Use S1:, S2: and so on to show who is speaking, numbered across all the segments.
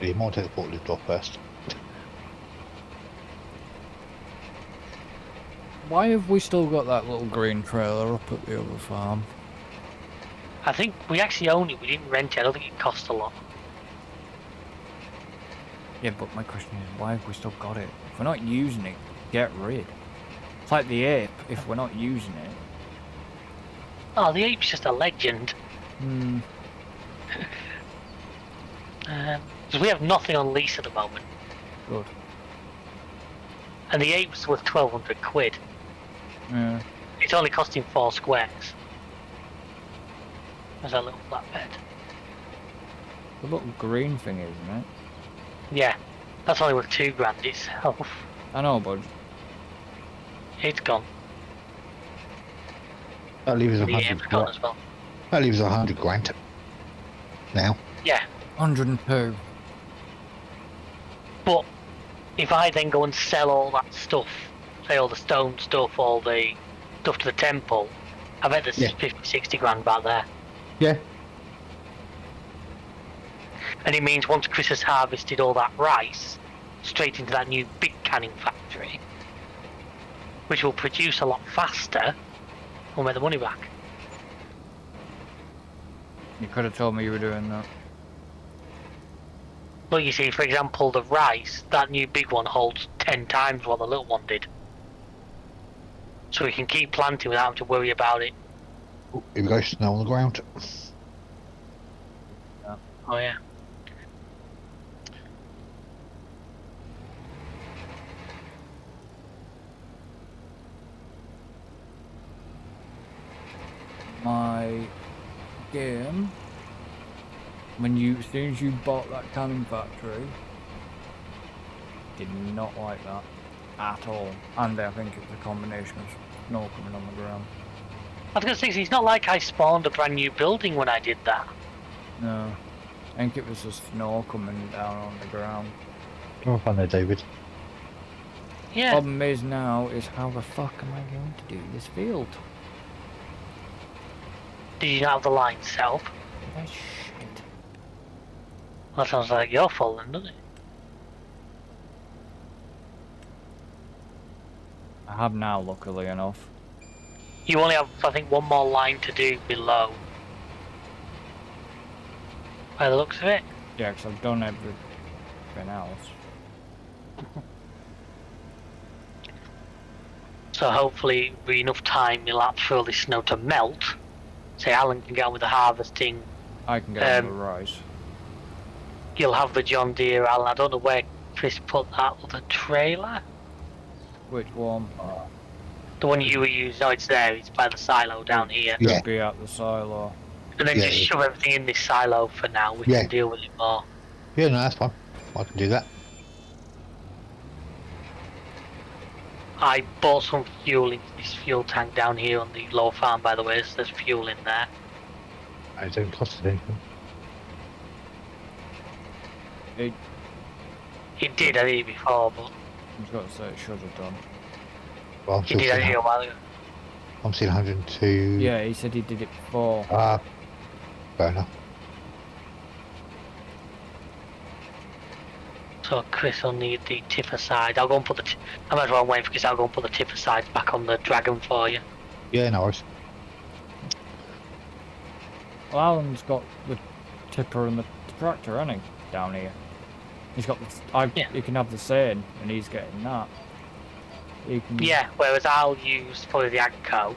S1: You might take the forklift off first.
S2: Why have we still got that little green trailer up at the other farm?
S3: I think we actually own it. We didn't rent it. I don't think it cost a lot.
S2: Yeah, but my question is, why have we still got it? If we're not using it, get rid. It's like the ape, if we're not using it.
S3: Oh, the ape's just a legend.
S2: Hmm.
S3: Because we have nothing on lease at the moment.
S2: Good.
S3: And the ape's worth 1,200 quid.
S2: Yeah.
S3: It's only costing 4 squares. There's that little flatbed.
S2: The little green thing, isn't it?
S3: Yeah, that's only worth 2 grand itself.
S2: I know, but
S3: It's gone.
S1: That leaves
S3: The
S1: 100
S3: ape's gone
S1: grand.
S3: as well.
S1: That leaves 100 grand. Now.
S3: Yeah,
S2: 102.
S3: but if I then go and sell all that stuff, say all the stone stuff, all the stuff to the temple, I bet there's 50, 60 grand back there.
S1: Yeah.
S3: And it means once Chris has harvested all that rice, straight into that new big canning factory, which will produce a lot faster, we'll make the money back.
S2: You could have told me you were doing that.
S3: But you see, for example, the rice, that new big one holds 10 times what the little one did. So we can keep planting without having to worry about it.
S1: Oh, here we go, snow on the ground.
S3: Oh yeah.
S2: My game, as soon as you bought that canning factory, did not like that at all. And I think it was a combination of snow coming on the ground.
S3: I was going to say, it's not like I spawned a brand new building when I did that.
S2: No, I think it was the snow coming down on the ground.
S1: Come on, there, David.
S3: Yeah.
S2: Problem is now is how the fuck am I going to do this field?
S3: Did you not have the line set up?
S2: That shit.
S3: That sounds like your fault then, doesn't it?
S2: I have now, luckily enough.
S3: You only have, I think, one more line to do below. By the looks of it.
S2: Yeah, because I've done everything else.
S3: So hopefully, with enough time, you'll have for all this snow to melt. Say Alan can get on with the harvesting.
S2: I can get on the rice.
S3: You'll have the John Deere, Alan. I don't know where Chris put that other trailer.
S2: Which one?
S3: The one you were using. Oh, it's there. It's by the silo down here.
S1: Yeah.
S2: Could be at the silo.
S3: And then
S1: Yeah,
S3: just
S1: yeah.
S3: shove everything in this silo for now. We
S1: Yeah.
S3: can deal with it more.
S1: Yeah, no, that's fine. I can do that.
S3: I bought some fuel into this fuel tank down here on the lower farm, by the way, so there's fuel in there.
S1: It don't cost us anything.
S3: It did, I did it before, but
S2: I've got to say, it should have done.
S1: Well, I'm
S3: it
S1: still
S3: did, I did
S1: seeing,
S3: it a while ago.
S1: I'm seeing 102.
S2: Yeah, he said he did it before.
S1: Fair enough.
S3: So Chris will need the tipper side. I'll go and put the. I might as well wait for Chris. I'll go and put the tipper sides back on the Dragon for you.
S1: Yeah, no worries.
S2: Well, Alan's got the tipper and the tractor, hasn't he? Down here. He's got the.
S3: Yeah.
S2: He can have the same, and he's getting that. He can.
S3: Yeah, whereas I'll use probably the Agco.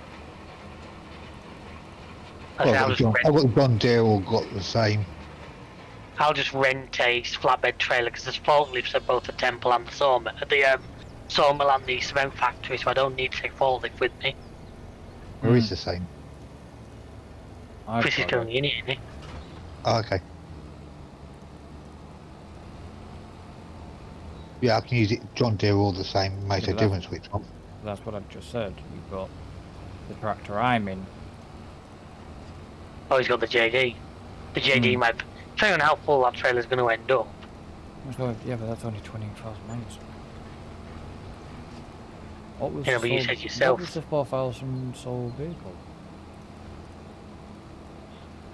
S1: Well, I've got John Deere all got the same.
S3: I'll just rent a flatbed trailer because there's forklifts at both the temple and the sawmill, the sawmill and the cement factory, so I don't need to take forklift with me.
S1: Where is the same?
S2: I've
S3: Chris is
S2: got
S3: doing
S2: it.
S3: it, isn't he?
S1: Oh, okay. Yeah, I can use it. John Deere all the same. Makes
S2: Yeah,
S1: a
S2: but
S1: difference which one.
S2: That's what I've just said. You've got the tractor I'm in.
S3: Oh, he's got the JD. The JD might. Depending on how full that trailer's going to end up.
S2: Yeah, but that's only 20,000 miles. What was
S3: Yeah,
S2: the
S3: but you
S2: sold-
S3: said yourself.
S2: What was the 4,000 sold vehicle?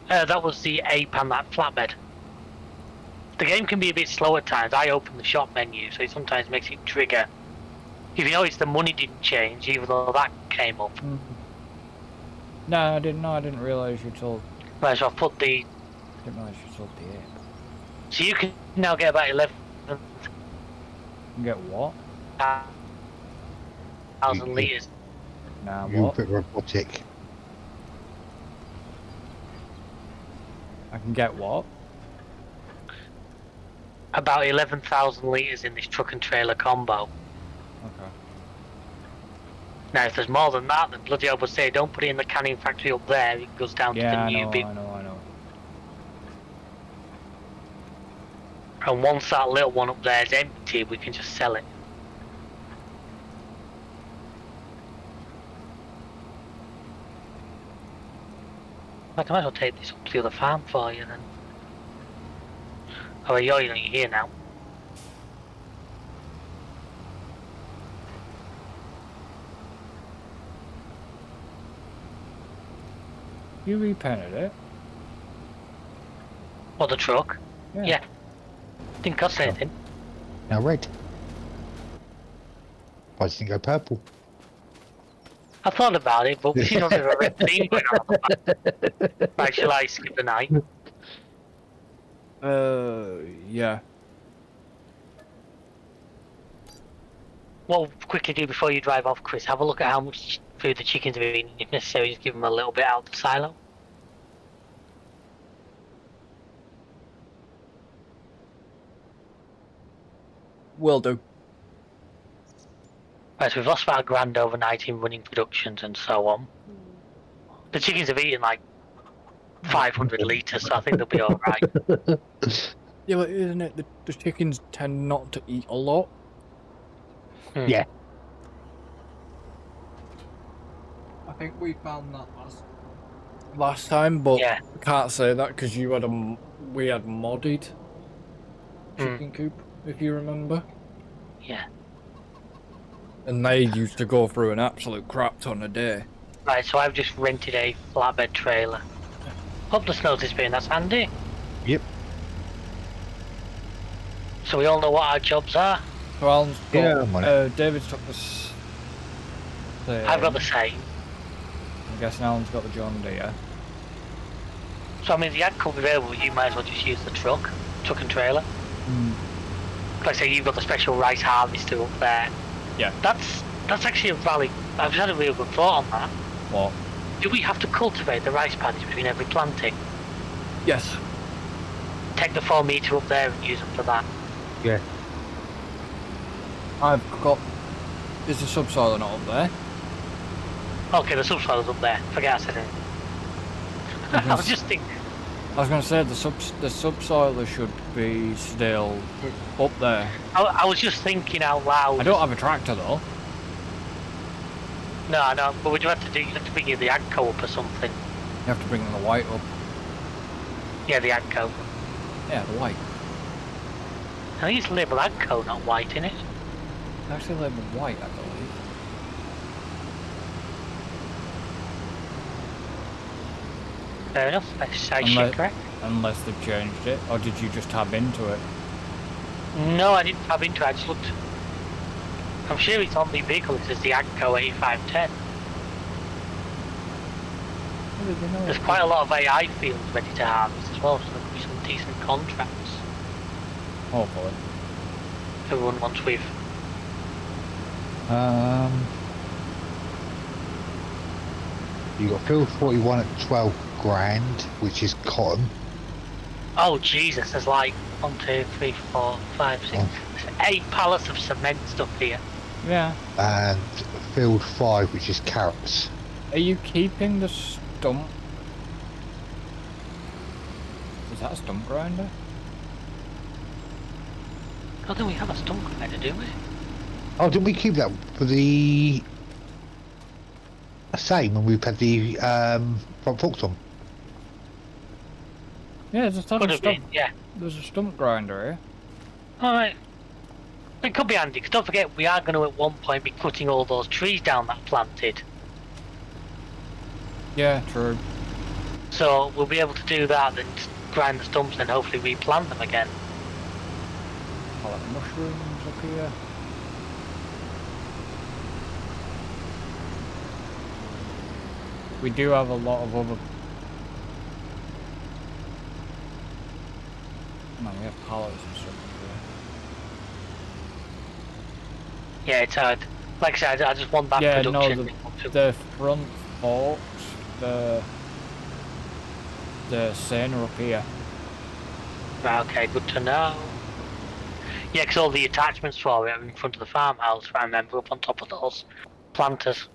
S3: That was the ape and that flatbed. The game can be a bit slow at times. I open the shop menu, so it sometimes makes it trigger. If you notice, the money didn't change, even though that came up.
S2: No, I didn't know. I didn't realise you told.
S3: Right, so I've put the.
S2: I didn't realise you told the ape.
S3: So you can now get about 11,000
S2: Get what?
S3: litres.
S2: Nah,
S1: You're a
S2: what?
S1: bit robotic.
S2: I can get what?
S3: About 11,000 litres in this truck and trailer combo.
S2: Okay.
S3: Now, if there's more than that, then bloody hell would say don't put it in the canning factory up there. It goes down to the
S2: Yeah,
S3: new big.
S2: I know.
S3: And once that little one up there is empty, we can just sell it. I might as well take this up to the other farm for you then. Oh, you're here now.
S2: You repainted it?
S3: Or the truck? Yeah. Didn't cost anything.
S1: Now red. Why didn't it go purple?
S3: I thought about it, but she doesn't have a red theme going on at the back. Right, shall I skip the night?
S2: Yeah.
S3: What we'll quickly do before you drive off, Chris, have a look at how much food the chickens have eaten. If necessary, just give them a little bit out of the silo.
S2: Will do.
S3: Right, so we've lost about £1,000 overnight in running productions and so on. The chickens have eaten like 500 litres, so I think they'll be alright.
S2: Yeah, but isn't it the chickens tend not to eat a lot?
S1: Yeah.
S2: I think we found that last time, but
S3: Yeah.
S2: I can't say that because we had modded chicken coop, if you remember.
S3: Yeah.
S2: And they used to go through an absolute crap ton a day.
S3: Right, so I've just rented a flatbed trailer. Hope the snow's disappearing, that's handy.
S1: Yep.
S3: So we all know what our jobs are.
S2: So Alan's got,
S1: Yeah, I'm on it.
S2: David's took this.
S3: I've got the same.
S2: I'm guessing Alan's got the John Deere.
S3: So I mean, the ad could be available, you might as well just use the truck and trailer. Like I say, you've got the special rice harvester up there.
S2: Yeah.
S3: That's actually a valid. I've had a real good thought on that.
S2: What?
S3: Do we have to cultivate the rice paddies between every planting?
S2: Yes.
S3: Take the 4 metre up there and use them for that.
S1: Yeah.
S2: I've got. Is the subsoiler not up there?
S3: Okay, the subsoil's up there. Forget I said it. I was just thinking.
S2: I was going to say the subsoiler should be still up there.
S3: I was just thinking out loud.
S2: I don't have a tractor though.
S3: No, I know, but would you have to do? You have to bring the AGCO up or something.
S2: You have to bring the white up.
S3: Yeah, the AGCO.
S2: Yeah, the white.
S3: I think it's labelled AGCO, not white, innit?
S2: It's actually labelled white, I believe.
S3: Fair enough. I shit correct.
S2: Unless they've changed it, or did you just tab into it?
S3: No, I didn't have into it. I just looked. I'm sure it's on the vehicle. It says the AGCO 8510. There's quite a lot of AI fields ready to harvest as well, so there could be some decent contracts
S2: Hopefully.
S3: to run once we've.
S1: You got field 41 at 12 grand, which is cotton.
S3: Oh Jesus! There's like 1, 2, 3, 4, 5, 6,
S1: Oh.
S3: 8 pallets of cement stuff here.
S2: Yeah.
S1: And field 5, which is carrots.
S2: Are you keeping the stump? Is that a stump grinder?
S3: I don't think we have a stump grinder, do we?
S1: Oh, didn't we keep that for the same when we've had the front forks on?
S2: Yeah, there's a ton
S3: Could
S2: of
S3: have been,
S2: stump.
S3: yeah.
S2: There's a stump grinder here.
S3: Alright. It could be handy, because don't forget, we are going to at one point be cutting all those trees down that planted.
S2: Yeah, true.
S3: So we'll be able to do that, then grind the stumps and hopefully replant them again.
S2: pallet mushrooms up here. We do have a lot of other... No, we have pallets and stuff up here.
S3: Yeah, it's hard. Like I said, I just want that
S2: Yeah,
S3: production.
S2: no, the front forks, the seine are up here.
S3: Right, okay, good to know. Yeah, because all the attachments for it are in front of the farmhouse, if I remember, up on top of those planters.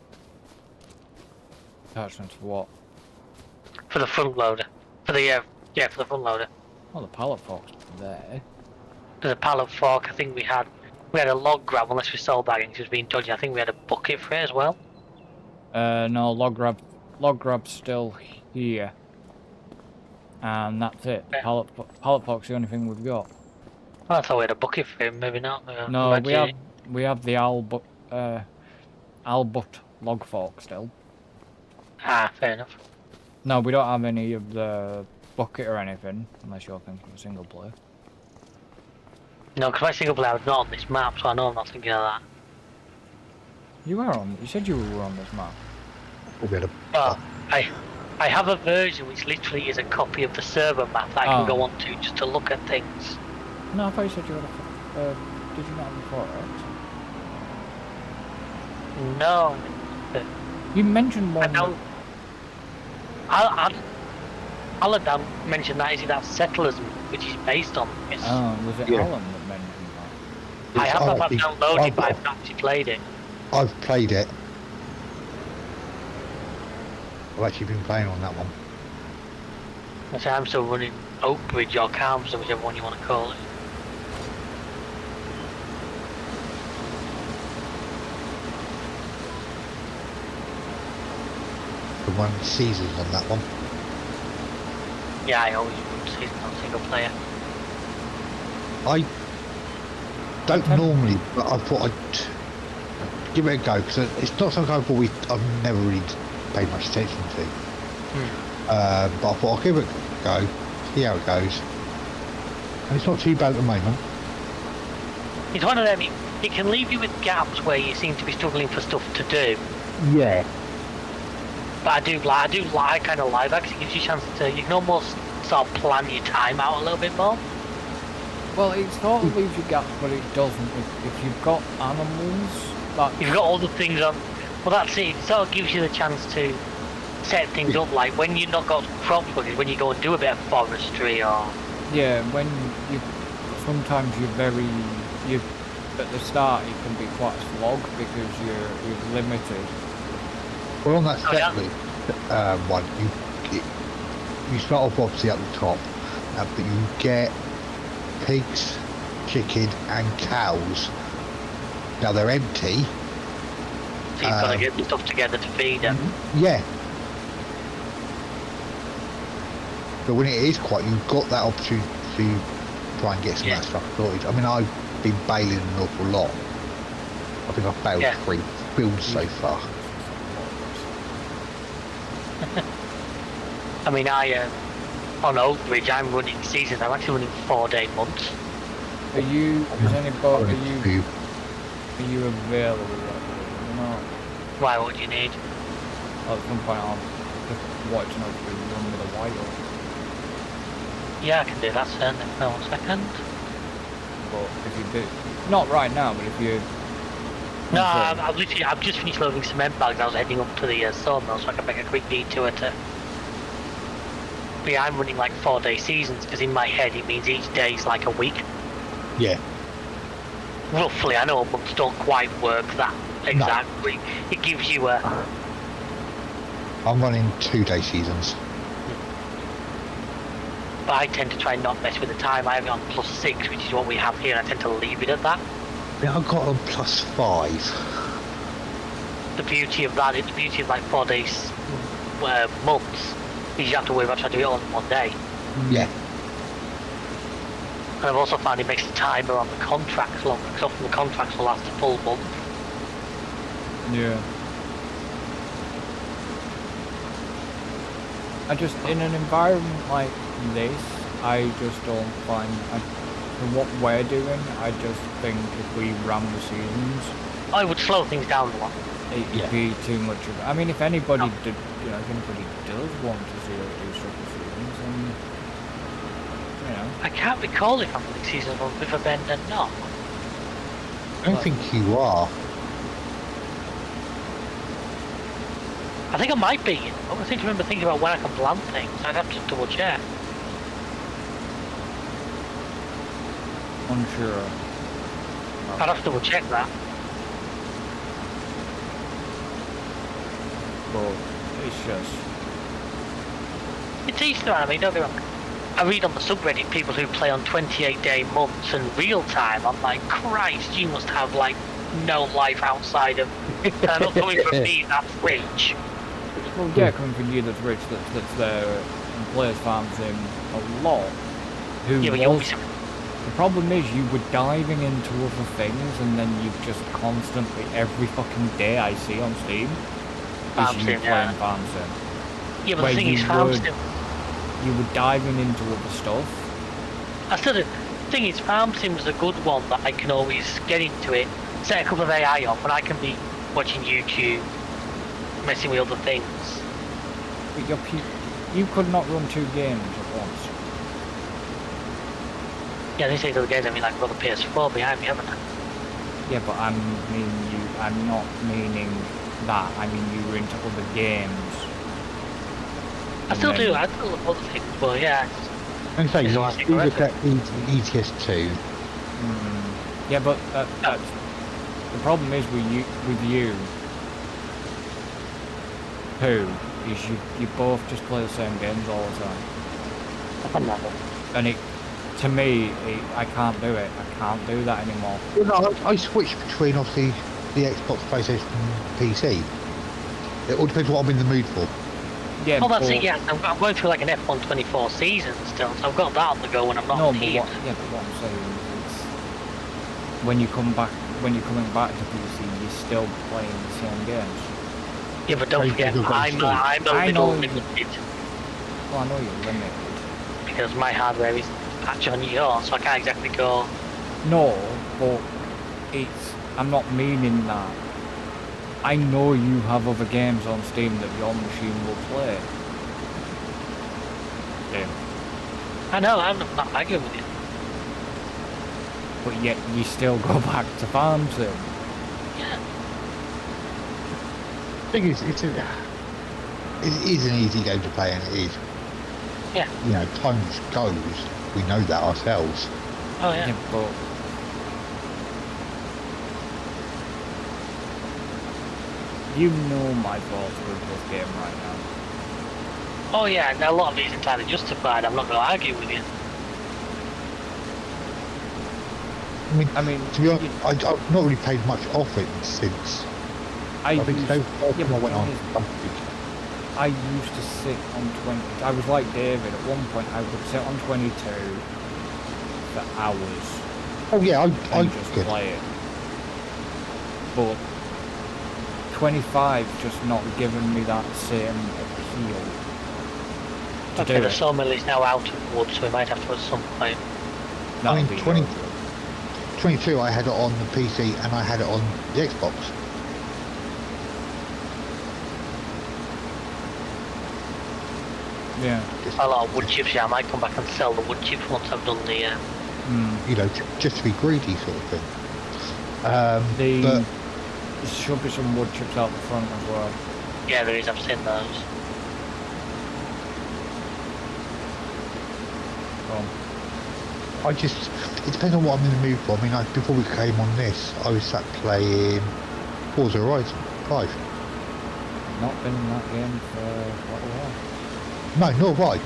S2: Attachments for what?
S3: For the front loader. For the, for the front loader.
S2: Oh, the pallet forks there.
S3: There's a pallet fork, I think we had a log grab, unless we sold that because it was being dodgy. I think we had a bucket for it as well.
S2: No, log grab's still here. And that's it.
S3: Yeah.
S2: Pallet fork's the only thing we've got.
S3: Well, I thought we had a bucket for it, maybe not.
S2: No, we have the Albut log fork still.
S3: Ah, fair enough.
S2: No, we don't have any of the bucket or anything, unless you're thinking of a single player.
S3: No, because my single player was not on this map, so I know I'm not thinking of that.
S2: You said you were on this map.
S1: We'll get a.
S3: Well, I have a version which literally is a copy of the server map that I can go on to just to look at things.
S2: No, I thought you said you had a... did you not have a forest?
S3: No.
S2: You mentioned one...
S3: Aladdin mentioned that, is it that Settlers which is based on this?
S2: Oh, was it
S1: Yeah.
S2: Alan that mentioned that?
S3: I have that downloaded, but I've not actually played it.
S1: I've played it. I've actually been playing on that one.
S3: So I'm still running Oak Bridge or Calms, or whichever one you want to call it.
S1: The one Caesars on that one.
S3: Yeah, I always run season on single player.
S1: I don't normally, but I thought I'd give it a go because it's not something I've never really paid much attention to. But I thought I'll give it a go, see how it goes. And it's not too bad at the moment.
S3: It's one of them, it can leave you with gaps where you seem to be struggling for stuff to do.
S1: Yeah.
S3: But I kind of like that because it gives you a chance to, you can almost sort of plan your time out a little bit more.
S2: Well, it sort of leaves you gaps, but it doesn't. If you've got animals, that...
S3: You've got all the things on, well that's it, it sort of gives you the chance to set things up, like when you've not got crops, when you go and do a bit of forestry or...
S2: Yeah, when you... Sometimes at the start it can be quite a slog because you're limited.
S1: Well, on that Settlers one, you start off obviously at the top, but you get pigs, chicken, and cows. Now they're empty.
S3: So you've got to get the stuff together to feed them.
S1: Yeah. But when it is quiet, you've got that opportunity to try and get some of that stuff sorted. I mean, I've been bailing an awful lot. I think I've bailed 3 builds so far.
S3: I mean, on Oak Bridge, I'm running seasons. I'm actually running 4-day months.
S2: Are you available? No.
S3: Why? What do you need?
S2: At some point, I'll just watch and hopefully run with a white up.
S3: Yeah, I can do that certainly. For 1 second.
S2: But if you do, not right now, but if you.
S3: No, I've just finished loading cement bags. I was heading up to the sawmill so I can make a quick detour to. But yeah, I'm running like 4-day seasons because in my head it means each day is like a week.
S1: Yeah.
S3: Roughly, I know a month don't quite work that exactly. No. It gives you a.
S1: I'm running 2-day seasons.
S3: But I tend to try and not mess with the time. I have it on +6, which is what we have here. I tend to leave it at that.
S1: Yeah, I've got on +5.
S3: The beauty of that, the beauty of like 4 days, months, is you have to worry about trying to do it all in one day.
S1: Yeah.
S3: And I've also found it makes the timer on the contracts longer, because often the contracts will last a full month.
S2: Yeah. I just, in an environment like this, I just don't find, for what we're doing, I just think if we ran the seasons,
S3: I would slow things down a lot.
S2: it'd be too much of. I mean, if anybody did, you know, if anybody does want to see us do stuff for seasons, then you know.
S3: I can't recall if I'm running season 1 with a bend or not.
S1: I don't think you are.
S3: I think I might be. I think I remember thinking about when I can plan things. I'd have to double check.
S2: Unsure.
S3: I'd have to double check that.
S2: But it's just.
S3: It's Easter, I mean, don't get me wrong. I read on the subreddit people who play on 28-day months and real time. I'm like, Christ, you must have like no life outside of. Not coming from me, that's rich.
S2: Well, yeah, coming from you that's rich, that's there and plays farm sim a lot. Who
S3: Yeah, but
S2: was, the problem is you were diving into other things and then you just constantly, every fucking day I see on Steam,
S3: Farm
S2: is you
S3: sim,
S2: playing
S3: yeah.
S2: farm sim.
S3: Yeah, but
S2: Where
S3: the thing
S2: you
S3: is, farm
S2: would-
S3: sim.
S2: You were diving into other stuff.
S3: I still do. The thing is, farm sim's a good one that I can always get into it, set a couple of AI up, and I can be watching YouTube, messing with other things.
S2: But you could not run 2 games at once.
S3: Yeah, they say the other games, I mean, like, I've got the PS4 behind me, haven't I?
S2: Yeah, but I'm not meaning that. I mean you were into other games.
S3: I still do, I still love other things, but yeah.
S1: And so
S3: It's
S1: you
S3: like
S1: look at ETS2.
S2: Yeah, but that's the problem is with you two is you both just play the same games all the time.
S3: I know.
S2: And it, to me, I can't do it. I can't do that anymore.
S1: Well, no, I switch between obviously the Xbox, PlayStation, PC. It all depends what I'm in the mood for.
S2: Yeah,
S3: Oh, that's
S2: but,
S3: it, yeah. I'm going through like an F1 24 season still, so I've got that on the go when I'm not
S2: no,
S3: on
S2: but
S3: here.
S2: what I'm saying is, when you're coming back to PC, you're still playing the same games.
S3: Yeah, but don't forget, I'm a
S2: I
S3: little
S2: know.
S3: limited
S2: Well, I know you're limited.
S3: because my hardware is patch on yours, so I can't exactly go.
S2: No, but I'm not meaning that. I know you have other games on Steam that your machine will play. Yeah.
S3: I know, I'm not arguing with you.
S2: But yet you still go back to farm sim.
S3: Yeah.
S1: Thing is, it is an easy game to play, and it is.
S3: Yeah.
S1: You know, time goes. We know that ourselves.
S3: Oh, yeah.
S2: Yeah, but you know my thoughts with this game right now.
S3: Oh, yeah, and a lot of these entirely justified. I'm not going to argue with you.
S1: I mean, to be honest, I've not really played much of it since. I think so.
S2: Yeah,
S1: I went on.
S2: I used to sit on 20. I was like David. At one point, I would sit on 22 for hours
S1: Oh yeah, I
S2: and just
S1: good.
S2: play it. But 25 just not giving me that same appeal to
S3: Okay,
S2: do
S3: the
S2: it.
S3: sawmill is now out of wood, so we might have to at some point.
S1: I mean,
S2: That'll be
S1: 20
S2: good.
S1: 22, I had it on the PC and I had it on the Xbox.
S2: Yeah.
S3: A lot of wood chips, yeah, I might come back and sell the wood chips once I've done the...
S1: You know, just to be greedy sort of thing. But
S2: There should be some wood chips out the front as well.
S3: Yeah, there is, I've seen those.
S2: Oh.
S1: it depends on what I'm in the mood for. I mean, before we came on this, I was sat playing Forza Horizon 5.
S2: Not been in that game for quite a while.
S1: No, nor have I.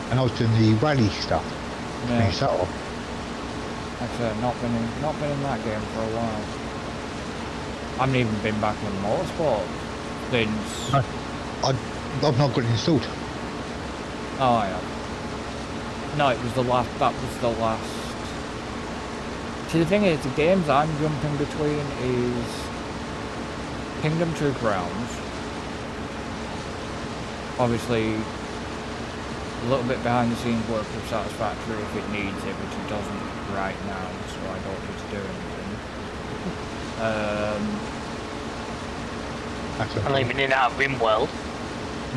S1: And I was doing the rally stuff.
S2: Yeah.
S1: Finish that off.
S2: Actually, not been in that game for a while. I haven't even been back in motorsport since.
S1: No. I've not got it installed.
S2: Oh yeah. No, it was the last. That was the last. See, the thing is, the games I'm jumping between is Kingdom 2 Crowns. Obviously, a little bit behind the scenes work with Satisfactory if it needs it, which it doesn't right now, so I don't just do anything.
S3: I'm leaving in and out of RimWorld.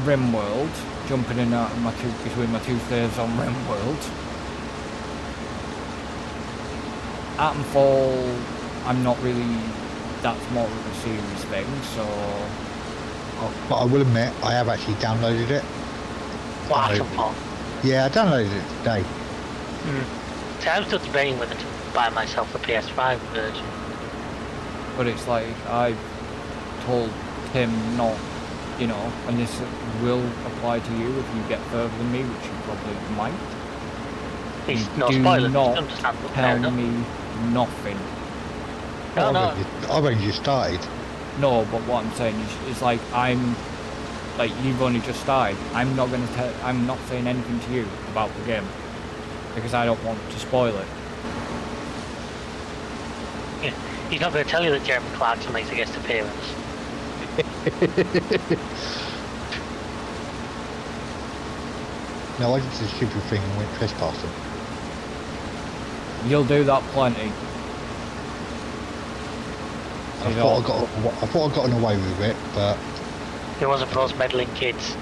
S2: RimWorld, jumping in and out of between my two saves on RimWorld. Atomfall, I'm not really, that's more of a serious thing, so...
S1: But I will admit, I have actually downloaded it.
S3: What Atomfall?
S1: Yeah, I downloaded it today.
S3: See, I'm still debating whether to buy myself a PS5 version.
S2: But it's like, I told Tim not, you know, and this will apply to you if you get further than me, which you probably might.
S3: It's no
S2: Do
S3: spoilers,
S2: not
S3: understandable.
S2: tell me nothing.
S3: No.
S1: I've only just started.
S2: No, but what I'm saying is like, like, you've only just started. I'm not saying anything to you about the game, because I don't want to spoil it.
S3: Yeah. He's not going to tell you that Jeremy Clarkson makes a guest appearance.
S1: No, I did the stupid thing and went trespassing.
S2: You'll do that plenty.
S1: I thought I got away with it, but
S3: It wasn't for those meddling kids.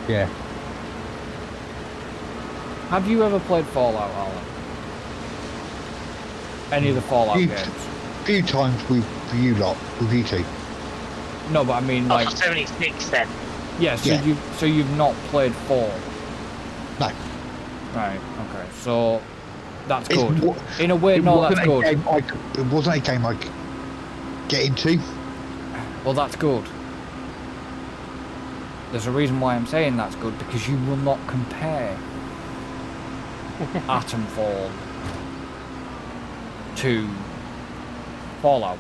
S1: yeah.
S2: Have you ever played Fallout, Alan? Any of the Fallout
S1: Few-
S2: games?
S1: Few times with you lot, with you two.
S2: No, but I mean,
S3: Oh,
S2: like,
S3: for 76 then.
S2: yeah. So
S1: Yeah.
S2: you've not played 4,
S1: No.
S2: right? Okay, so that's
S1: It's
S2: good.
S1: wa-
S2: In a way, no, that's good.
S1: It wasn't a game I could get into.
S2: Well, that's good. There's a reason why I'm saying that's good, because you will not compare Atomfall to Fallout.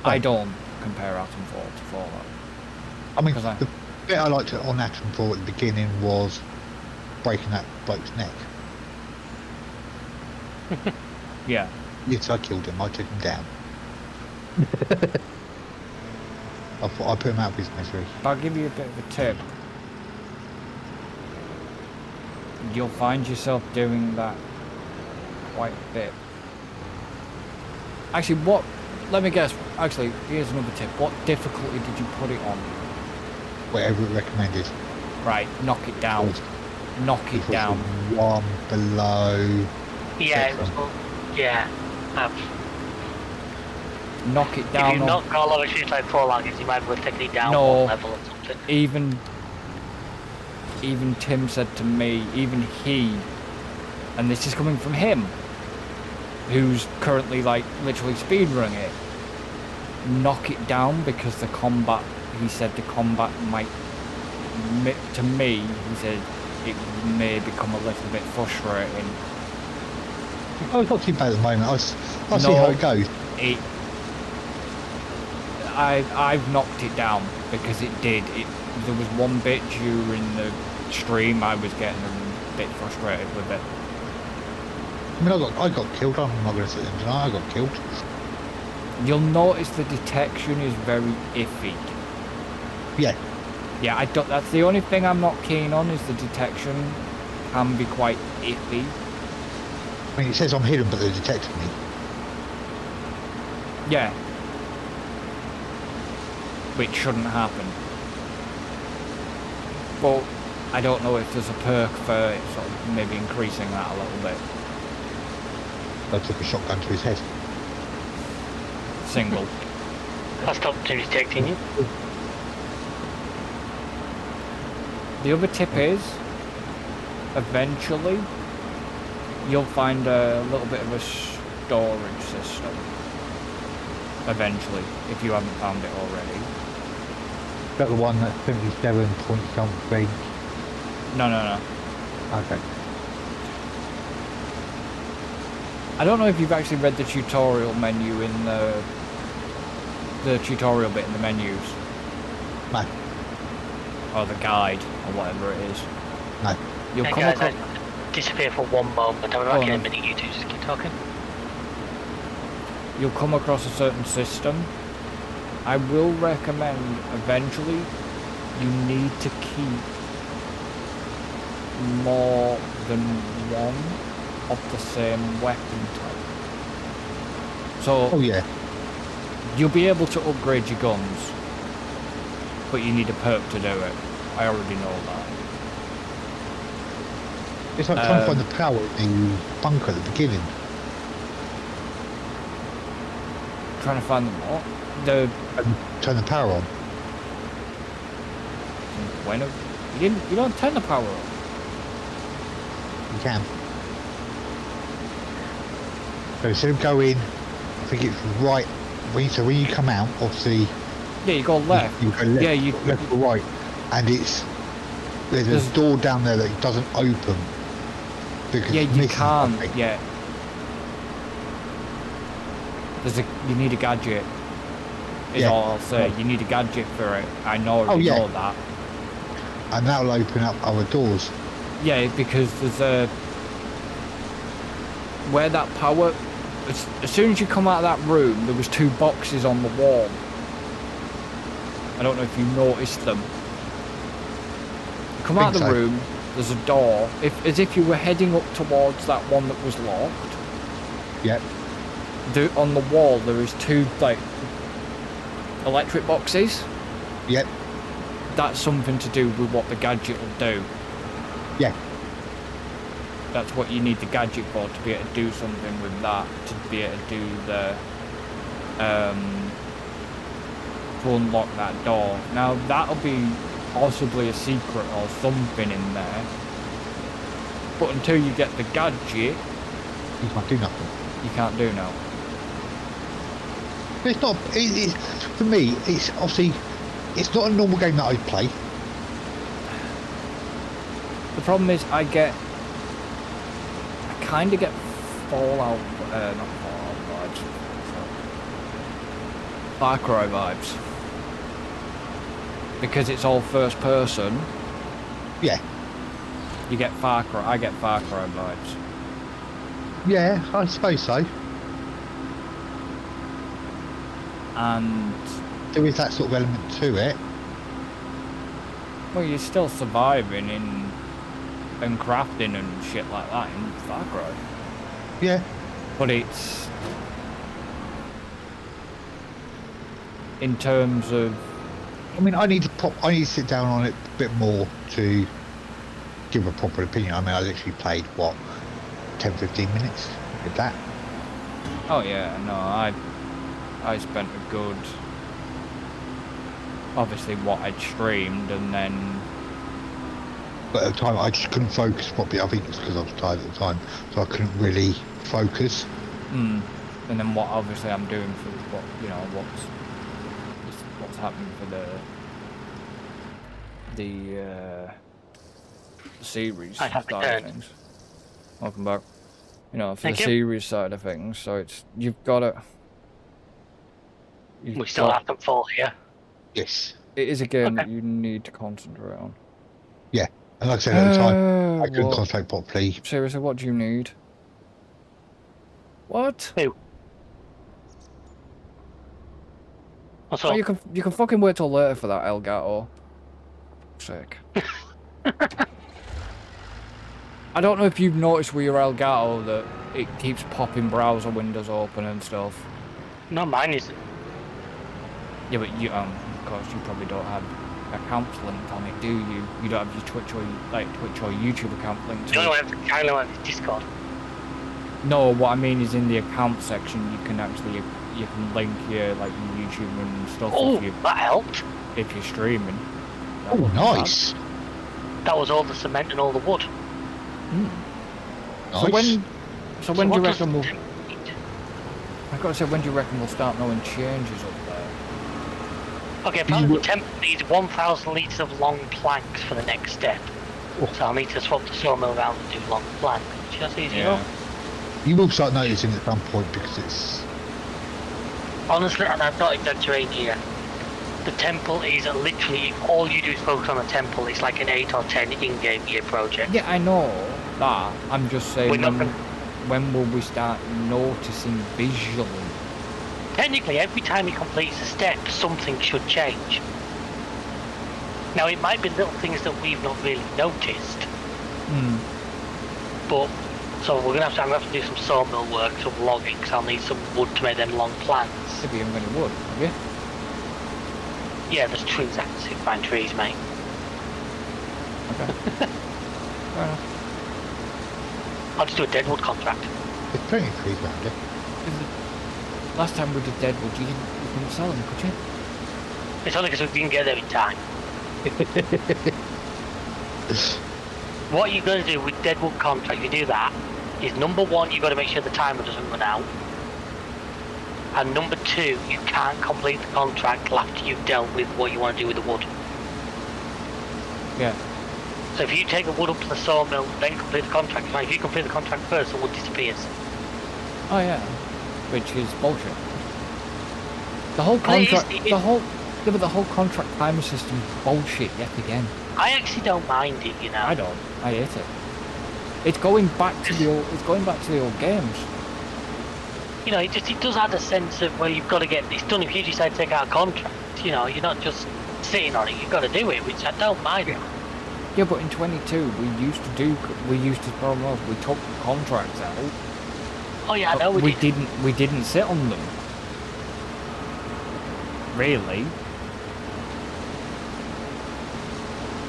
S2: I don't compare Atomfall to Fallout.
S1: I mean,
S2: 'Cause I-
S1: the bit I liked on Atomfall at the beginning was breaking that bloke's neck.
S2: Yeah.
S1: Yes, I killed him. I took him down. I thought I put him out of his misery.
S2: I'll give you a bit of a tip. You'll find yourself doing that quite a bit. Actually, let me guess. Actually, here's another tip. What difficulty did you put it on?
S1: Whatever it recommended.
S2: Right, knock it down. Knock it down.
S1: One below.
S3: Yeah, it was. Yeah.
S2: Knock it
S3: If
S2: down.
S3: you knock all over shit like Fallout, you might have taken it down
S2: No.
S3: one level or something.
S2: Even Tim said to me, even he, and this is coming from him, who's currently like literally speedrunning it, knock it down, because the combat, he said the combat might, to me, he said it may become a little bit frustrating.
S1: Oh, it's not too bad at the moment. I'll see
S2: No.
S1: how it goes.
S2: I've knocked it down, because it did. There was one bit during the stream I was getting a bit frustrated with it.
S1: I mean, I got killed. I'm not going to sit there and deny I got killed.
S2: You'll notice the detection is very iffy.
S1: Yeah.
S2: Yeah, that's the only thing I'm not keen on, is the detection can be quite iffy.
S1: I mean, it says I'm hidden, but they're detecting me.
S2: Yeah. Which shouldn't happen. But I don't know if there's a perk for sort of maybe increasing that a little bit.
S1: I took a shotgun to his head.
S2: Single.
S3: I stopped detecting you.
S2: The other tip is, eventually, you'll find a little bit of a storage system. Eventually, if you haven't found it already.
S1: Got the one that's 77 point something.
S2: No.
S1: Okay.
S2: I don't know if you've actually read the tutorial menu in the tutorial bit in the menus.
S1: No.
S2: Or the guide, or whatever it is.
S1: No.
S2: You'll
S3: Hey
S2: come
S3: guys,
S2: across...
S3: I disappear for one moment. I'll be back in a minute. You two just keep talking.
S2: You'll come across a certain system. I will recommend, eventually, you need to keep more than one of the same weapon type. So
S1: Oh yeah.
S2: you'll be able to upgrade your guns, but you need a perk to do it. I already know that.
S1: It's like trying to find the power in the bunker at the beginning.
S2: Trying to find the what? The
S1: And turn the power on.
S2: when you don't turn the power on.
S1: You can. So instead of going, I think it's right. When you come out, obviously.
S2: Yeah, you go left.
S1: You go left,
S2: Yeah, you
S1: left or right, and there's a door down there that doesn't open. Because
S2: yeah,
S1: it's
S2: you
S1: missing
S2: can't.
S1: something.
S2: Yeah. You need a gadget. Is
S1: Yeah.
S2: all I'll say. You need a gadget for it. I know.
S1: Oh, yeah.
S2: Know that.
S1: And that'll open up other doors.
S2: Yeah, because there's where that power. As soon as you come out of that room, there was 2 boxes on the wall. I don't know if you noticed them. You come out of the room, there's a door. As if you were heading up towards that one that was locked.
S1: Yep.
S2: On the wall, there is 2 like electric boxes.
S1: Yep.
S2: That's something to do with what the gadget will do.
S1: Yeah.
S2: That's what you need the gadget for, to be able to do something with that, to be able to do the to unlock that door. Now that'll be possibly a secret or something in there, but until you get the gadget,
S1: You can't do nothing.
S2: you can't do no.
S1: It's not. It's for me. It's obviously. It's not a normal game that I play.
S2: The problem is I kind of get Fallout, not Fallout vibes, Far Cry vibes. Because it's all first person.
S1: Yeah.
S2: You get Far Cry. I get Far Cry vibes.
S1: Yeah, I suppose so.
S2: And
S1: There is that sort of element to it.
S2: well, you're still surviving and crafting and shit like that in Far Cry.
S1: Yeah.
S2: But it's in terms of
S1: I mean, I need to sit down on it a bit more to give a proper opinion. I mean, I literally played what 10-15 minutes with that.
S2: oh yeah, no, I spent a good, obviously what I'd streamed, and then
S1: But at the time, I just couldn't focus properly. I think it's because I was tired at the time, so I couldn't really focus.
S2: and then what obviously I'm doing for what, you know, what's happening for the series
S3: I have
S2: side of
S3: returned.
S2: things. Welcome back. You know, for
S3: Thank
S2: the
S3: you.
S2: series side of things, so it's you've got to.
S3: We still have them fall here.
S1: Yes.
S2: It is a game
S3: Okay.
S2: that you need to concentrate on.
S1: Yeah. And like I said at the time, I couldn't
S2: What?
S1: concentrate properly.
S2: Seriously, what do you need? What?
S3: Who? What's
S2: Oh,
S3: up?
S2: you can fucking wait till later for that, Elgato. Sick. I don't know if you've noticed with your Elgato that it keeps popping browser windows open and stuff.
S3: No, mine isn't.
S2: Yeah, but you of course you probably don't have accounts linked on it, do you? You don't have your Twitch or YouTube account linked to
S3: The only
S2: it.
S3: one I know is Discord.
S2: No, what I mean is in the account section you can actually you can link your like your YouTube and stuff
S3: Oh,
S2: if
S3: that helped.
S2: you're streaming. That
S1: Oh,
S2: wasn't bad.
S1: nice.
S3: That was all the cement and all the wood.
S1: Nice.
S2: So when do you
S3: what does
S2: reckon we'll?
S3: the temp need?
S2: I gotta say, when do you reckon we'll start knowing changes up there?
S3: Okay, apparently the temple needs 1,000 litres of long planks for the next step.
S1: Oh.
S3: So I'll need to swap the sawmill around and do long planks. Which that's easy enough.
S1: You will start noticing at some point because it's.
S3: Honestly, and I'm not exaggerating here, the temple is literally, all you do is focus on the temple. It's like an 8 or 10 in-game year project.
S2: Yeah, I know that. I'm just saying,
S3: We're not
S2: when will we start noticing visually?
S3: Technically, every time he completes a step, something should change. Now, it might be little things that we've not really noticed, But so I'm gonna have to do some sawmill work, some logging, because I'll need some wood to make them long plants.
S2: Have you even got any wood? Have you?
S3: Yeah, there's trees. I can see fine trees, mate.
S2: Okay. Fair enough.
S3: I'll just do a deadwood contract.
S1: There's plenty of trees around it.
S2: Last time we did Deadwood, you couldn't sell them, could you?
S3: It's only because we didn't get there in time. What you're going to do with deadwood contract, you do that, is number one, you've got to make sure the timer doesn't run out. And number two, you can't complete the contract till after you've dealt with what you want to do with the wood.
S2: Yeah.
S3: So if you take the wood up to the sawmill, then complete the contract, if you complete the contract first, the wood disappears.
S2: Oh yeah. Which is bullshit. The whole contract, but the whole contract timer system is bullshit yet again.
S3: I actually don't mind it, you know.
S2: I don't. I hate it. It's going back to the old. It's going back to the old games.
S3: You know, it does add a sense of where you've got to get this done. If you decide to take out a contract, you know, you're not just sitting on it. You've got to do it, which I don't mind.
S2: Yeah, but in 22 we used to we took contracts out.
S3: Oh yeah, I know
S2: we didn't sit on them. Really.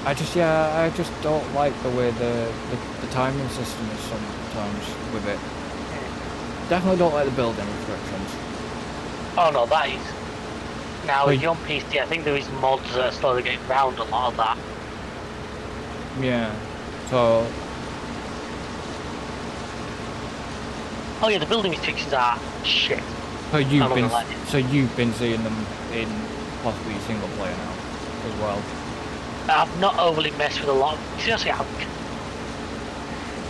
S2: I just don't like the way the timing system is sometimes with it. Definitely don't like the building restrictions.
S3: Oh no, that is. Now with your PC, I think there is mods that are slowly getting around a lot of that.
S2: Yeah. So.
S3: Oh yeah, the building restrictions are shit.
S2: So you've been seeing them in possibly single player now as well.
S3: I've not overly messed with a lot. Seriously, I haven't.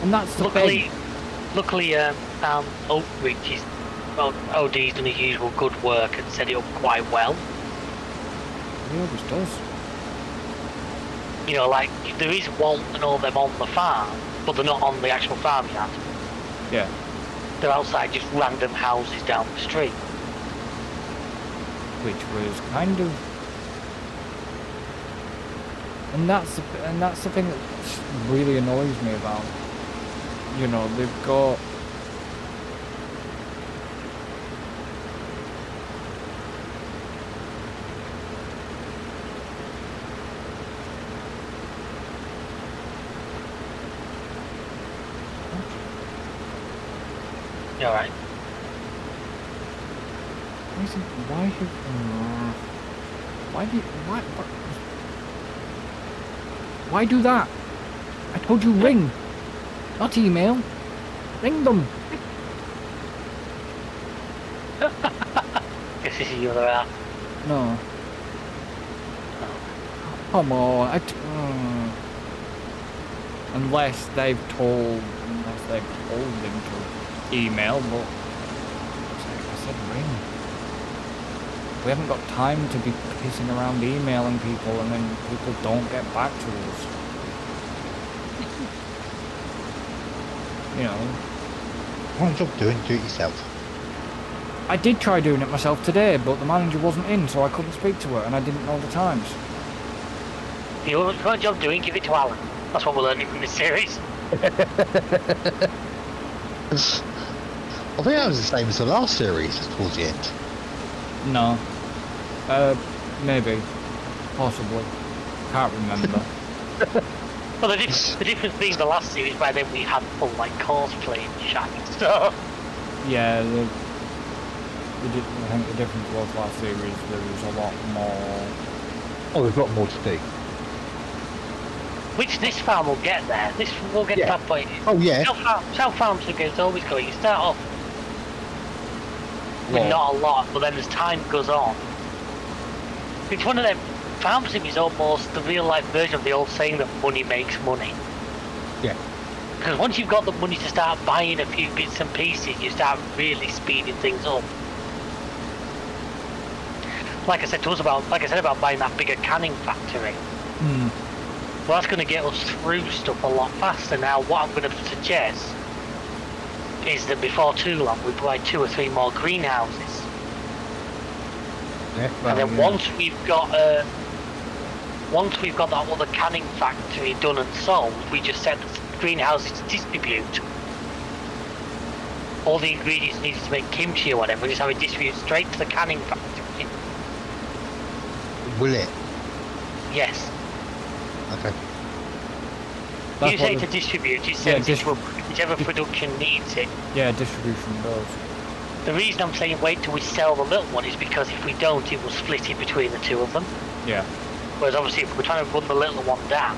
S2: And that's the thing.
S3: Luckily, Oakridge is, well, OD's done his usual good work and set it up quite well.
S2: He always does.
S3: You know, like, there is Walt and all them on the farm, but they're not on the actual farmyard.
S2: Yeah.
S3: They're outside just random houses down the street.
S2: Which was kind of... And that's the thing that really annoys me about, you know, they've got
S3: You alright?
S2: Why do that? I told you ring, not email. Ring them.
S3: Guess this is the other half.
S2: No. Come on. Unless they've told him to email, but like I said, ring. We haven't got time to be pissing around emailing people and then people don't get back to us. You know.
S1: One job doing, do it yourself.
S2: I did try doing it myself today, but the manager wasn't in, so I couldn't speak to her, and I didn't know the times.
S3: If you want a job doing, give it to Alan. That's what we're learning from this series.
S1: I think that was the same as the last series towards the end.
S2: No. Maybe. Possibly. Can't remember.
S3: Well, the difference being the last series, by then we had full, like, cosplay and shit, so...
S2: Yeah, I think the difference was last series, there was a lot more...
S1: Oh, we've got more to do.
S3: Which this farm will get there. This will get to that point.
S1: Oh, yeah.
S3: South Farms is always going. You start off with not a lot, but then as time goes on, it's one of them. Farm sim is almost the real life version of the old saying that money makes money.
S1: Yeah.
S3: Because once you've got the money to start buying a few bits and pieces, you start really speeding things up. Like I said about buying that bigger canning factory. Well, that's going to get us through stuff a lot faster. Now, what I'm going to suggest is that before too long, we buy 2 or 3 more greenhouses.
S1: Yeah,
S3: and then once we've got that other canning factory done and sold, we just set greenhouses to distribute all the ingredients needed to make kimchi or whatever, just have it distribute straight to the canning factory.
S1: Will it?
S3: Yes.
S1: Okay.
S2: That's
S3: You say
S2: what
S3: to
S2: the-
S3: distribute, it sends
S2: Yeah,
S3: it to whichever production needs it.
S2: Yeah, distribution goes.
S3: The reason I'm saying wait till we sell the little one is because if we don't, it will split it between the two of them.
S2: Yeah.
S3: Whereas obviously if we're trying to run the little one down,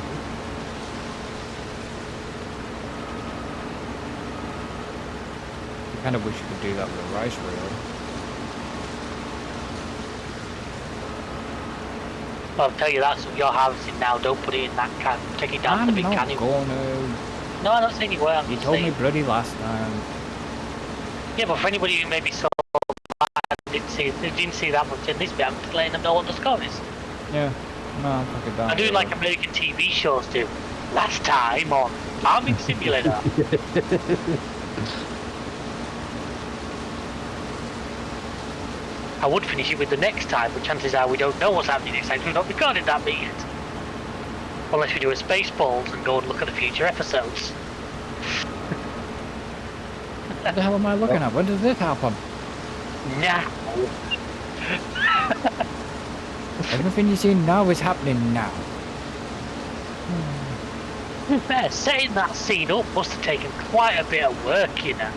S2: I kind of wish you could do that with a rice reel.
S3: I'll tell you that's what you're harvesting now, don't put it in that can, take it down to
S2: I'm
S3: the big
S2: not
S3: canning.
S2: gonna.
S3: No, I'm not saying you were, I'm
S2: You
S3: just
S2: told me
S3: saying.
S2: bloody last time.
S3: Yeah, but for anybody who maybe saw didn't see that much in this bit, I'm just letting them know what the score is.
S2: Yeah. No, I'll fuck it down.
S3: I do like American TV shows do. Last time on Farming Simulator. I would finish it with the next time, but chances are we don't know what's happening next time. We've not recorded that bit yet. Unless we do a Spaceballs and go and look at the future episodes.
S2: What the hell am I looking at? When does this happen?
S3: Now.
S2: Everything you see now is happening now.
S3: Fair, setting that scene up must have taken quite a bit of work, you know.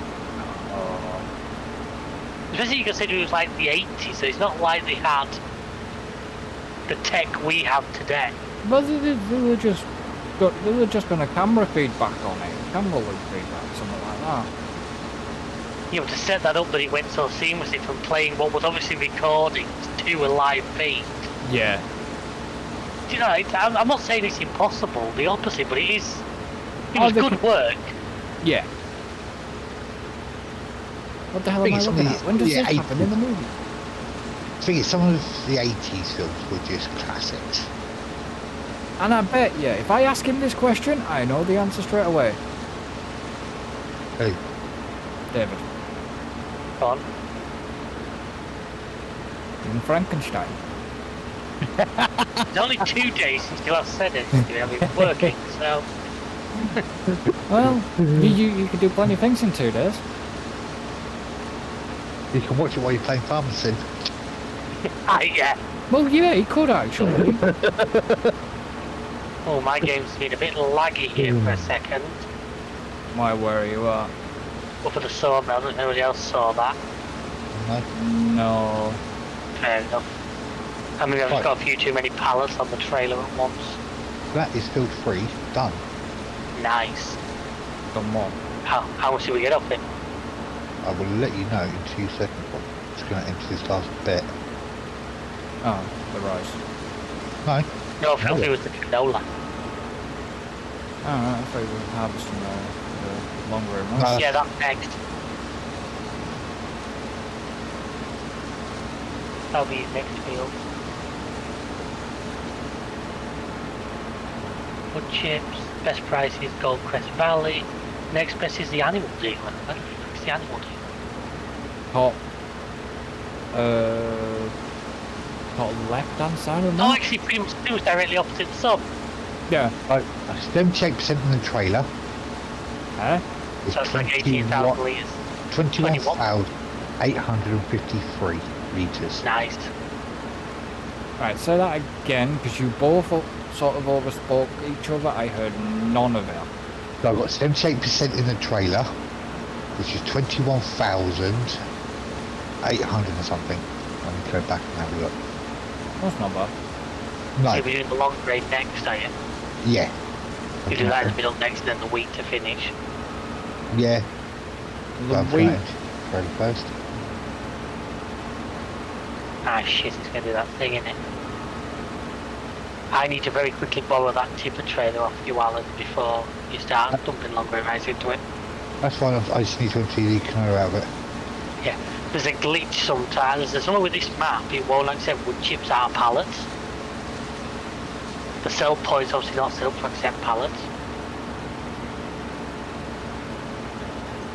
S3: Especially you consider it was like the 80s, so it's not like they had the tech we have today.
S2: But they were just going to camera feedback on it, camera loop feedback, something like that.
S3: You know, to set that up that it went so seamlessly from playing what was obviously recordings to a live feed.
S2: Yeah.
S3: Do you know, I'm not saying it's impossible, the opposite, but it was
S2: Oh,
S3: good work.
S2: Yeah. What the hell am I looking at? When does this happen in the movie?
S1: The thing is, some of the 80s films were just classics.
S2: And I bet, yeah, if I ask him this question, I know the answer straight away.
S1: Who?
S2: David.
S3: Go on.
S2: In Frankenstein.
S3: It's only 2 days since you last said it. I've been working, so.
S2: Well, you could do plenty of things in 2 days.
S1: You can watch it while you're playing Farming Sim.
S3: Yeah.
S2: Well, yeah, he could actually.
S3: Oh, my game's been a bit laggy here for a second.
S2: Why, where are you at?
S3: Up for the sawmill, I don't know if anybody else saw that.
S1: No?
S2: No.
S3: Fair enough. I mean, I've just got a few too many pallets on the trailer at once.
S1: That is field 3, done.
S3: Nice.
S2: Come on.
S3: How much did we get off it?
S1: I will let you know in 2 seconds. I'm just going to enter this last bit.
S2: Oh, the rice.
S1: No?
S3: No, I thought it was the canola.
S2: Oh, I thought you were harvesting the long room.
S1: No.
S3: Yeah, that's next. That'll be his next field. Wood chips, best price is Goldcrest Valley. Next best is the animal dealer. Where the fuck is the animal dealer?
S2: Top left-hand side of
S3: Oh,
S2: that?
S3: actually, pretty much it was directly opposite the sub.
S2: Yeah.
S1: Right, 78% in the trailer.
S2: Eh?
S1: Is
S3: So it's like 18,000 litres.
S1: 21,853 litres.
S3: Nice.
S2: Right, say that again, because you both sort of overspoke each other. I heard none of it.
S1: So I've got 78% in the trailer, which is 21,800 or something. Let me go back and have a look.
S2: That's not bad.
S1: No,
S3: So you're doing the long grade next, are you?
S1: yeah.
S3: You do that in the middle next and then the wheat to finish.
S1: Yeah,
S2: The
S1: I've
S2: wheat.
S1: very first.
S3: Ah shit, it's going to do that thing, innit? I need to very quickly borrow that tipper trailer off you, Alan, before you start dumping long grade rice into it.
S1: That's fine, I just need to empty the canoe out of it.
S3: Yeah, there's a glitch sometimes. There's something with this map, it won't accept wood chips out of pallets. The sell point's obviously not set up to accept pallets.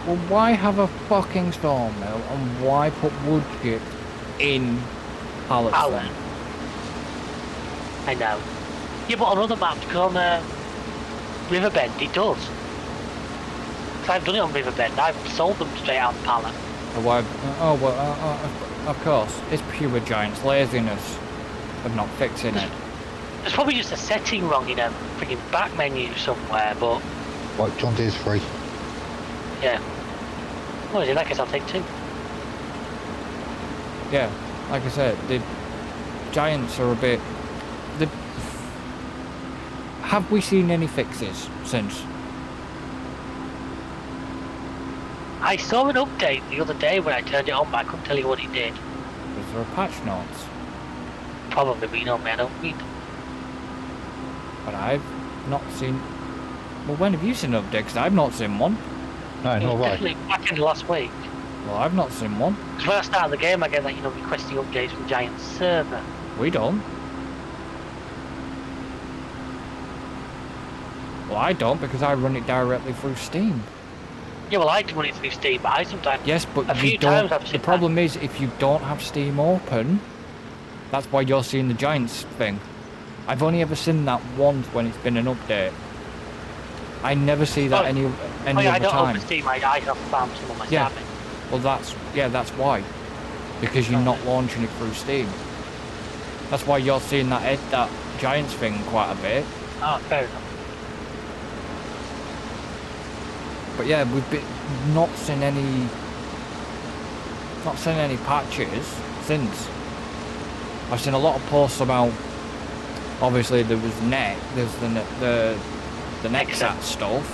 S2: Well, why have a fucking sawmill and why put wood chips in pallets
S3: Pallet.
S2: then?
S3: I know. Yeah, but on other maps, because on Riverbend it does. I've done it on Riverbend. I've sold them straight out the pallet.
S2: Of course. It's pure Giants' laziness of not fixing it.
S3: There's probably just a setting wrong in a freaking back menu somewhere, but...
S1: Right, John Deere's free.
S3: Yeah. Well, in that case, I'll take 2.
S2: Yeah, like I said, the Giants are a bit... Have we seen any fixes since?
S3: I saw an update the other day when I turned it on, but I couldn't tell you what it did.
S2: Was there a patch notes?
S3: Probably, but you know me, I don't read them.
S2: But I've not seen... Well, when have you seen an update? Because I've not seen one.
S1: No,
S3: It
S1: not
S3: was
S1: right.
S3: definitely back in last week.
S2: Well, I've not seen one.
S3: Because when I started the game, I get that, requesting updates from Giants server.
S2: We don't. Well, I don't because I run it directly through Steam.
S3: Yeah, well, I do run it through Steam, but I sometimes...
S2: Yes, but
S3: a few
S2: you don't.
S3: times I've seen
S2: The problem is, if you don't have Steam open, that's why you're seeing the Giants thing. I've only ever seen that once when it's been an update. I never see that any
S3: yeah,
S2: other
S3: I don't
S2: time.
S3: open Steam, I have found some on my
S2: Yeah.
S3: tablet.
S2: Well, that's why. Because you're not launching it through Steam. That's why you're seeing that Giants thing quite a bit.
S3: Oh, fair enough.
S2: But yeah, we've not seen any patches since. I've seen a lot of posts about. Obviously, there's the Nexat stuff,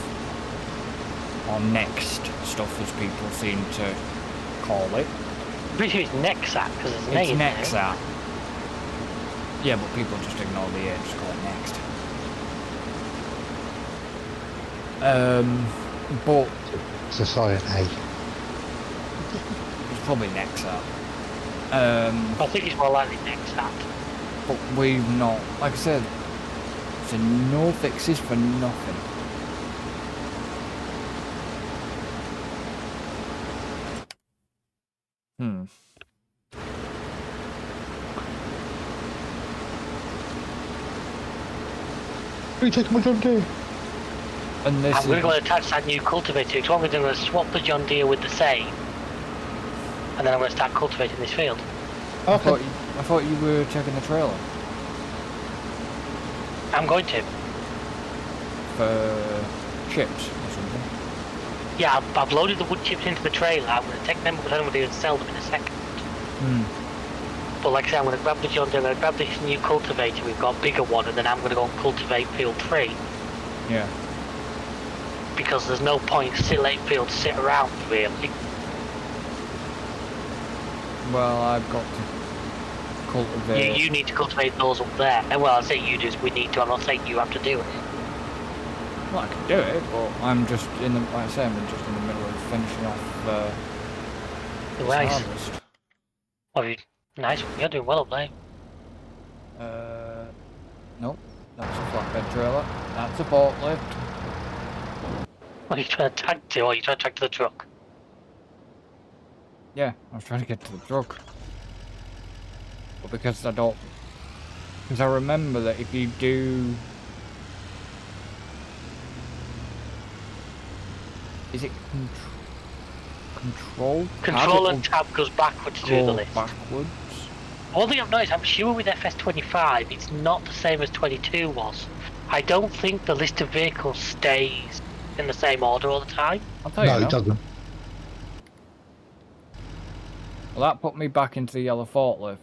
S2: or Next stuff, as people seem to call it.
S3: I'm pretty sure it's Nexat because there's an A
S2: It's
S3: in there.
S2: Nexat. Yeah, but people just ignore the A, just call it Next. But
S1: It's a silent A.
S2: it's probably Nexat.
S3: I think it's more likely Nexat.
S2: But we've not, like I said, so no fixes for nothing.
S1: Are you taking my John Deere?
S2: And this
S3: I'm going to
S2: is,
S3: go and attach that new cultivator. So what I'm going to swap the John Deere with the same, and then I'm going to start cultivating this field.
S2: I thought you were checking the trailer
S3: I'm going to.
S2: for chips or something.
S3: Yeah, I've loaded the wood chips into the trailer. I'm going to take them, but I'm going to sell them in a second. But like I said, I'm going to grab the John Deere, I'm going to grab this new cultivator. We've got a bigger one, and then I'm going to go and cultivate field 3.
S2: Yeah.
S3: Because there's no point letting fields sit around, really.
S2: Well, I've got to cultivate.
S3: You need to cultivate those up there. And well, I say you do, we need to. I'm not saying you have to do it.
S2: Well, I can do it, but I'm just in the. Like I say, I'm just in the middle of finishing off this
S3: Nice.
S2: harvest.
S3: Well, nice. You're doing well up there.
S2: Nope. That's a flatbed trailer. That's a forklift.
S3: What are you trying to tag to? Or are you trying to tag to the truck?
S2: Yeah, I was trying to get to the truck. But because I don't... Because I remember that if you do... Is it control?
S3: Control and tab goes backwards through the list.
S2: Backwards?
S3: One thing I've noticed, I'm sure with FS25, it's not the same as 22 was. I don't think the list of vehicles stays in the same order all the time.
S2: I'll tell you
S1: No,
S2: now.
S1: it doesn't.
S2: Well, that put me back into the yellow forklift.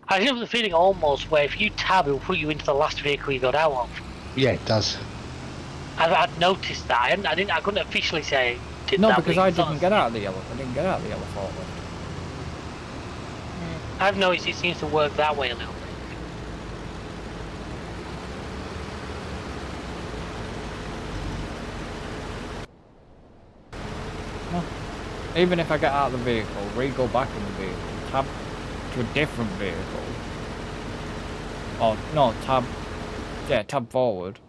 S3: I have the feeling almost where if you tab, it will put you into the last vehicle you got out of.
S1: Yeah, it does.
S3: I've noticed that. I couldn't officially say it did
S2: No,
S3: that.
S2: because
S3: but
S2: I
S3: it does.
S2: didn't get out of the yellow. I didn't get out of the yellow forklift.
S3: I've noticed it seems to work that way a little bit.
S2: Even if I get out of the vehicle, go back in the vehicle, tab to a different vehicle. Oh, no, tab forward.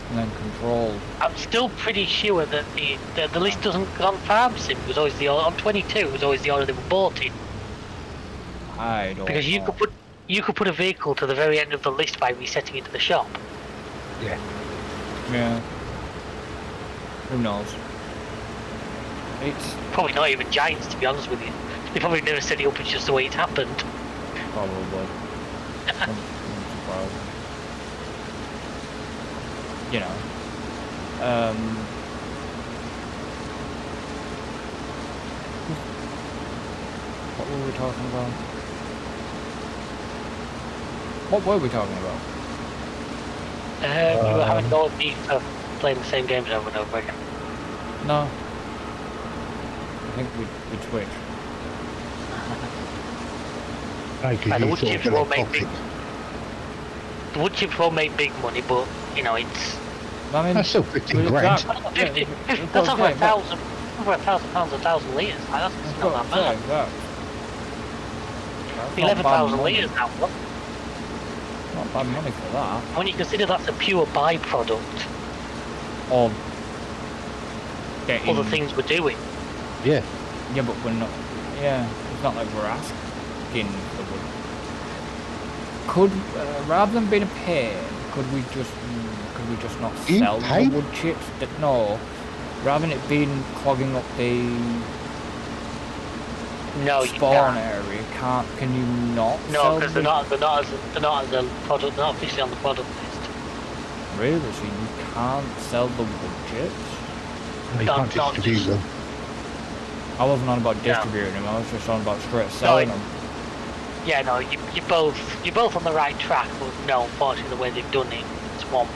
S2: And then control.
S3: I'm still pretty sure that the list doesn't on Farm Sim. It was always the order, on 22. It was always the order they were bought in.
S2: I don't
S3: Because
S2: know.
S3: you could put a vehicle to the very end of the list by resetting it to the shop.
S1: Yeah.
S2: Yeah. Who knows? It's
S3: Probably not even Giants, to be honest with you. They probably never set it up, it's just the way it's happened.
S2: probably. Wouldn't surprise me. You know. What were we talking about? What were we talking about?
S3: You were having no need for playing the same games over and over again.
S2: No. I think we switched.
S1: No, 'cause
S3: And the
S1: you
S3: wood
S1: sort of
S3: chips
S1: got
S3: will
S1: off
S3: make
S1: topic.
S3: The wood chips won't make big money, but you know it's
S2: I mean,
S1: That's still 15
S2: with
S1: grand.
S2: that-
S3: fifty.
S2: yeah,
S3: That's over
S2: okay, but-
S3: over £1,000 a thousand litres. Like, that's
S2: I've
S3: not
S2: got
S3: that
S2: to
S3: bad.
S2: say, that's not
S3: 11,000
S2: bad money.
S3: litres now. What?
S2: Not bad money for that.
S3: When you consider that's a pure byproduct
S2: Of getting...
S3: of the things we're doing.
S1: Yeah.
S2: Yeah, but we're not... Yeah, it's not like we're asking for wood. Could, rather than being a pain, could we just not
S1: You
S2: sell the
S1: pay?
S2: wood chips? No. Rather than it being clogging up the
S3: No, you
S2: spawn
S3: can't.
S2: area, can you not
S3: No,
S2: sell
S3: because
S2: the...
S3: they're not as a product. They're not officially on the product list.
S2: Really? So you can't sell the wood chips?
S1: You
S3: Not-
S1: can't
S3: not
S1: distribute
S3: just-
S1: them.
S2: I wasn't on about distributing them, I was just on about straight selling them.
S3: Yeah, no, you're both on the right track, but no, unfortunately, the way they've done it, it's one.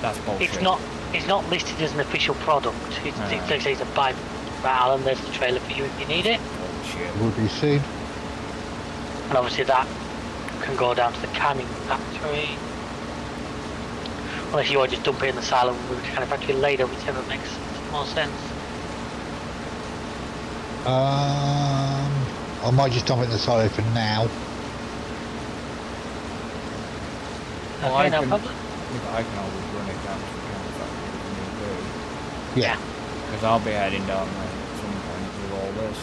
S2: That's bullshit.
S3: It's not listed as an official product. It's a buy. Right, Alan, there's the trailer for you if you need it.
S2: Bullshit.
S1: Will be seen.
S3: And obviously that can go down to the canning factory. Unless you want to just dump it in the silo and move it to the canning factory later, whichever makes more sense.
S1: I might just dump it in the silo for now.
S2: Well,
S3: Okay,
S2: I
S3: no
S2: can-
S3: problem.
S2: I can always run it down to the counter factory if need
S1: Yeah.
S2: be. Because I'll be heading down there at some point with all this.